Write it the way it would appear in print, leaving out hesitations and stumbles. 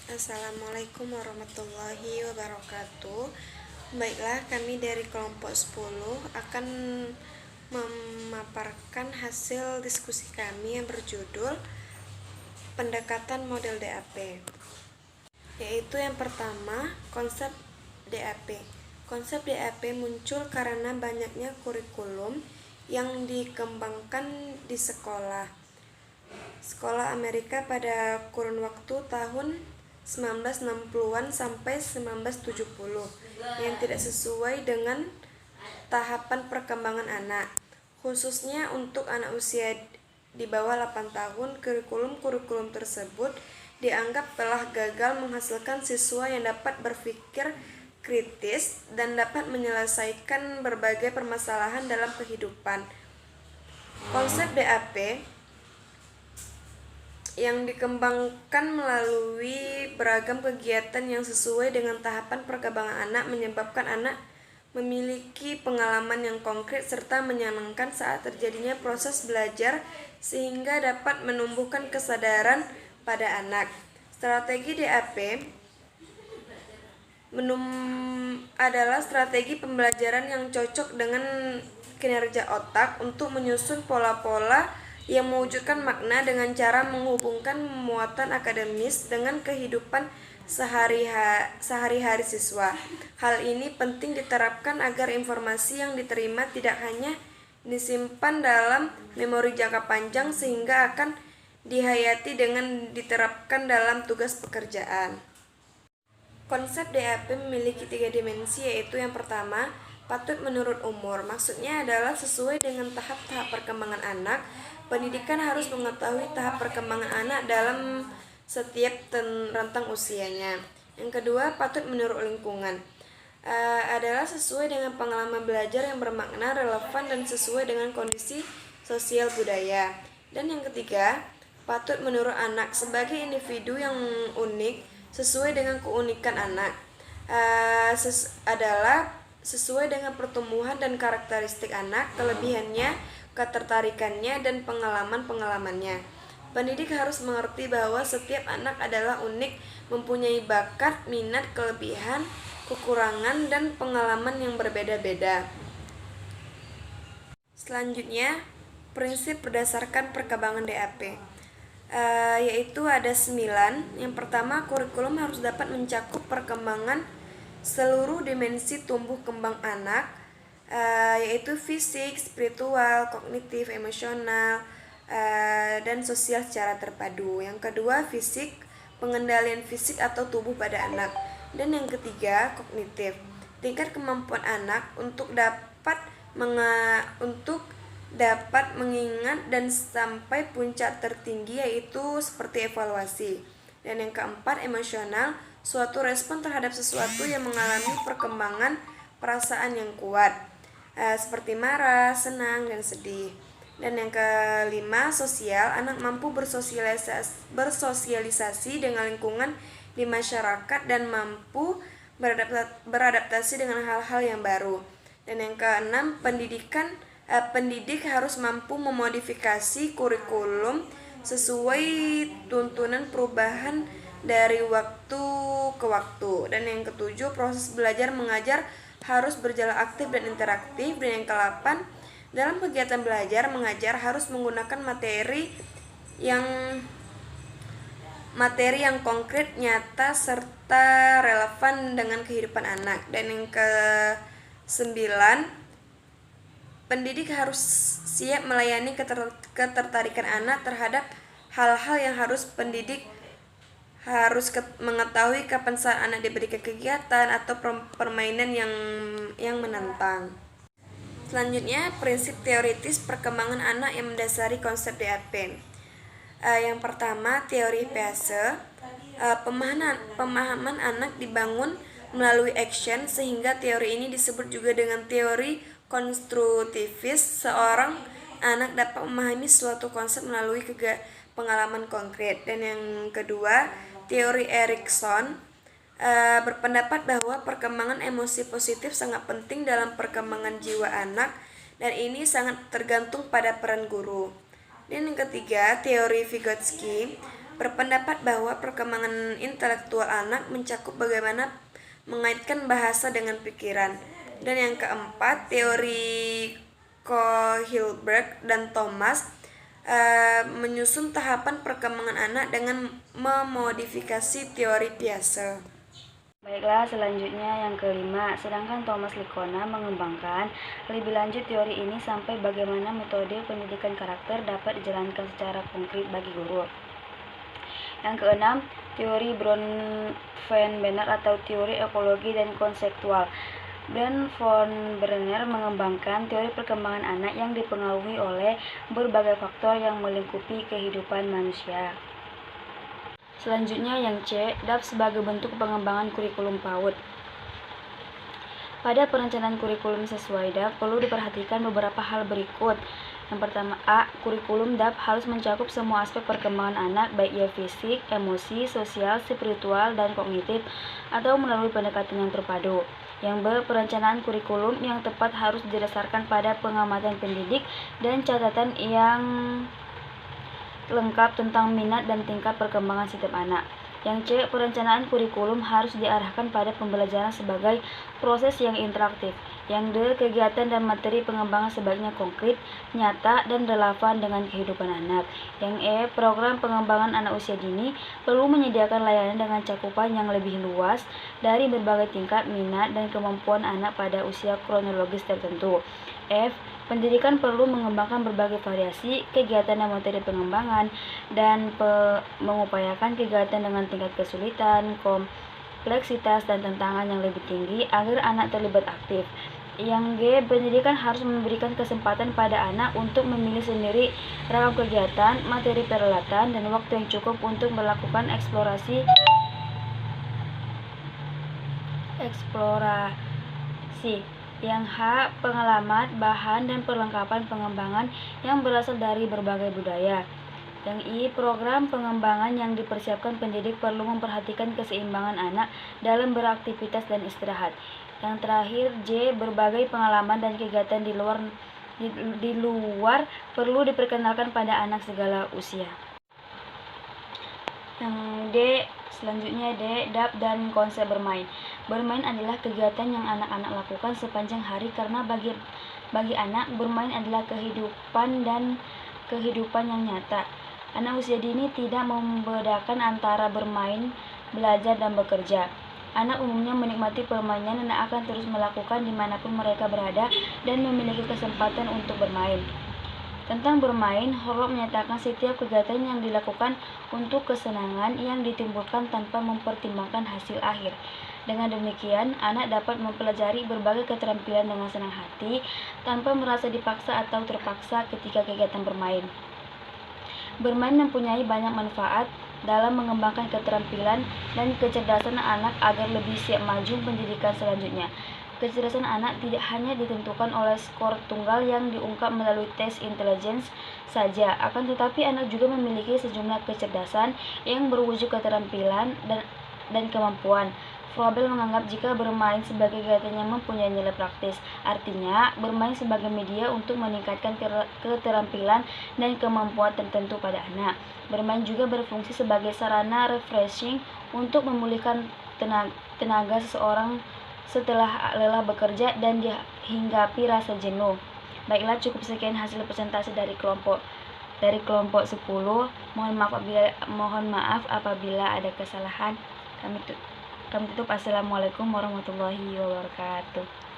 Assalamualaikum warahmatullahi wabarakatuh. Baiklah, kami dari kelompok 10 akan memaparkan hasil diskusi kami yang berjudul pendekatan model DAP, yaitu yang pertama, konsep DAP. Konsep DAP muncul karena banyaknya kurikulum yang dikembangkan di sekolah Amerika pada kurun waktu tahun 1960-an sampai 1970 yang tidak sesuai dengan tahapan perkembangan anak. Khususnya untuk anak usia di bawah 8 tahun, kurikulum tersebut dianggap telah gagal menghasilkan siswa yang dapat berpikir kritis dan dapat menyelesaikan berbagai permasalahan dalam kehidupan. Konsep DAP yang dikembangkan melalui beragam kegiatan yang sesuai dengan tahapan perkembangan anak menyebabkan anak memiliki pengalaman yang konkret serta menyenangkan saat terjadinya proses belajar sehingga dapat menumbuhkan kesadaran pada anak. Strategi DAP adalah strategi pembelajaran yang cocok dengan kinerja otak untuk menyusun pola-pola yang mewujudkan makna dengan cara menghubungkan muatan akademis dengan kehidupan sehari-hari siswa. Hal ini penting diterapkan agar informasi yang diterima tidak hanya disimpan dalam memori jangka panjang sehingga akan dihayati dengan diterapkan dalam tugas pekerjaan. Konsep DAP memiliki 3 dimensi, yaitu yang pertama, patut menurut umur. Maksudnya adalah sesuai dengan tahap-tahap perkembangan anak. Pendidikan harus mengetahui tahap perkembangan anak dalam setiap rentang usianya. Yang kedua, patut menurut lingkungan. Adalah sesuai dengan pengalaman belajar yang bermakna, relevan, dan sesuai dengan kondisi sosial budaya. Dan yang ketiga, patut menurut anak sebagai individu yang unik sesuai dengan keunikan anak. Adalah sesuai dengan pertumbuhan dan karakteristik anak, kelebihannya, ketertarikannya, dan pengalaman-pengalamannya. Pendidik harus mengerti bahwa setiap anak adalah unik, mempunyai bakat, minat, kelebihan, kekurangan, dan pengalaman yang berbeda-beda. Selanjutnya, prinsip berdasarkan perkembangan DAP, yaitu ada 9. Yang pertama, kurikulum harus dapat mencakup perkembangan seluruh dimensi tumbuh kembang anak, yaitu fisik, spiritual, kognitif, emosional, dan sosial secara terpadu. Yang kedua, fisik, pengendalian fisik atau tubuh pada anak. Dan yang ketiga, kognitif, tingkat kemampuan anak untuk dapat mengingat dan sampai puncak tertinggi, yaitu seperti evaluasi. Dan yang keempat, emosional, suatu respon terhadap sesuatu yang mengalami perkembangan perasaan yang kuat, seperti marah, senang, dan sedih. Dan yang kelima, sosial, anak mampu bersosialisasi dengan lingkungan di masyarakat dan mampu beradaptasi dengan hal-hal yang baru. Dan yang keenam, pendidik harus mampu memodifikasi kurikulum sesuai tuntunan perubahan dari waktu ke waktu. Dan yang ketujuh, proses belajar mengajar harus berjalan aktif dan interaktif. Dan yang ke-8, dalam kegiatan belajar mengajar harus menggunakan materi yang konkret, nyata, serta relevan dengan kehidupan anak. Dan yang ke-9, pendidik harus siap melayani ketertarikan anak terhadap hal-hal yang pendidik harus mengetahui kapan saat anak diberi kegiatan atau permainan yang menantang. Selanjutnya, prinsip teoritis perkembangan anak yang mendasari konsep DAP. Yang pertama, teori Pease. Pemahaman anak dibangun melalui action, sehingga teori ini disebut juga dengan teori konstruktivis. Seorang anak dapat memahami suatu konsep melalui pengalaman konkret. Dan yang kedua, teori Erikson berpendapat bahwa perkembangan emosi positif sangat penting dalam perkembangan jiwa anak, dan ini sangat tergantung pada peran guru. Dan yang ketiga, teori Vygotsky berpendapat bahwa perkembangan intelektual anak mencakup bagaimana mengaitkan bahasa dengan pikiran. Dan yang keempat, teori Kohlberg dan Thomas menyusun tahapan perkembangan anak dengan memodifikasi teori Piaget. Baiklah, selanjutnya yang kelima, sedangkan Thomas Lickona mengembangkan lebih lanjut teori ini sampai bagaimana metode pendidikan karakter dapat dijalankan secara konkret bagi guru. Yang keenam, teori Bronfenbrenner atau teori ekologi dan konseptual. Bronfenbrenner mengembangkan teori perkembangan anak yang dipengaruhi oleh berbagai faktor yang melingkupi kehidupan manusia. Selanjutnya yang C, DAP sebagai bentuk pengembangan kurikulum PAUD. Pada perencanaan kurikulum sesuai DAP perlu diperhatikan beberapa hal berikut. Yang pertama, A. Kurikulum DAP harus mencakup semua aspek perkembangan anak, baik ia fisik, emosi, sosial, spiritual, dan kognitif, atau melalui pendekatan yang terpadu. Yang B. Perencanaan kurikulum yang tepat harus didasarkan pada pengamatan pendidik dan catatan yang lengkap tentang minat dan tingkat perkembangan setiap anak. Yang C. Perencanaan kurikulum harus diarahkan pada pembelajaran sebagai proses yang interaktif. Yang D. Kegiatan dan materi pengembangan sebaiknya konkret, nyata, dan relevan dengan kehidupan anak. Yang E. Program pengembangan anak usia dini perlu menyediakan layanan dengan cakupan yang lebih luas dari berbagai tingkat minat dan kemampuan anak pada usia kronologis tertentu. F. Pendidikan perlu mengembangkan berbagai variasi kegiatan dan materi pengembangan dan mengupayakan kegiatan dengan tingkat kesulitan, kompleksitas, dan tantangan yang lebih tinggi agar anak terlibat aktif. Yang G. Pendidikan harus memberikan kesempatan pada anak untuk memilih sendiri ragam kegiatan, materi peralatan, dan waktu yang cukup untuk melakukan eksplorasi. Yang H. Pengalaman, bahan, dan perlengkapan pengembangan yang berasal dari berbagai budaya. Yang I. Program pengembangan yang dipersiapkan pendidik perlu memperhatikan keseimbangan anak dalam beraktivitas dan istirahat. Yang terakhir J. Berbagai pengalaman dan kegiatan di luar perlu diperkenalkan pada anak segala usia. Yang D. Selanjutnya D. DAP dan konsep bermain. Bermain adalah kegiatan yang anak-anak lakukan sepanjang hari karena bagi anak bermain adalah kehidupan dan kehidupan yang nyata. Anak usia dini tidak membedakan antara bermain, belajar, dan bekerja. Anak umumnya menikmati permainan dan akan terus melakukan dimanapun mereka berada dan memiliki kesempatan untuk bermain. Tentang bermain, Horlock menyatakan setiap kegiatan yang dilakukan untuk kesenangan yang ditimbulkan tanpa mempertimbangkan hasil akhir. Dengan demikian, anak dapat mempelajari berbagai keterampilan dengan senang hati tanpa merasa dipaksa atau terpaksa ketika kegiatan bermain. Bermain mempunyai banyak manfaat dalam mengembangkan keterampilan dan kecerdasan anak agar lebih siap maju pendidikan selanjutnya. Kecerdasan anak tidak hanya ditentukan oleh skor tunggal yang diungkap melalui tes intelligence saja, akan tetapi anak juga memiliki sejumlah kecerdasan yang berwujud keterampilan dan kemampuan. Froebel menganggap jika bermain sebagai kegiatan yang mempunyai nilai praktis, artinya bermain sebagai media untuk meningkatkan keterampilan dan kemampuan tertentu pada anak. Bermain juga berfungsi sebagai sarana refreshing untuk memulihkan tenaga seseorang setelah lelah bekerja dan dihinggapi rasa jenuh. Baiklah, cukup sekian hasil presentasi dari kelompok 10. Mohon maaf apabila ada kesalahan. Kami tutup. Assalamualaikum warahmatullahi wabarakatuh.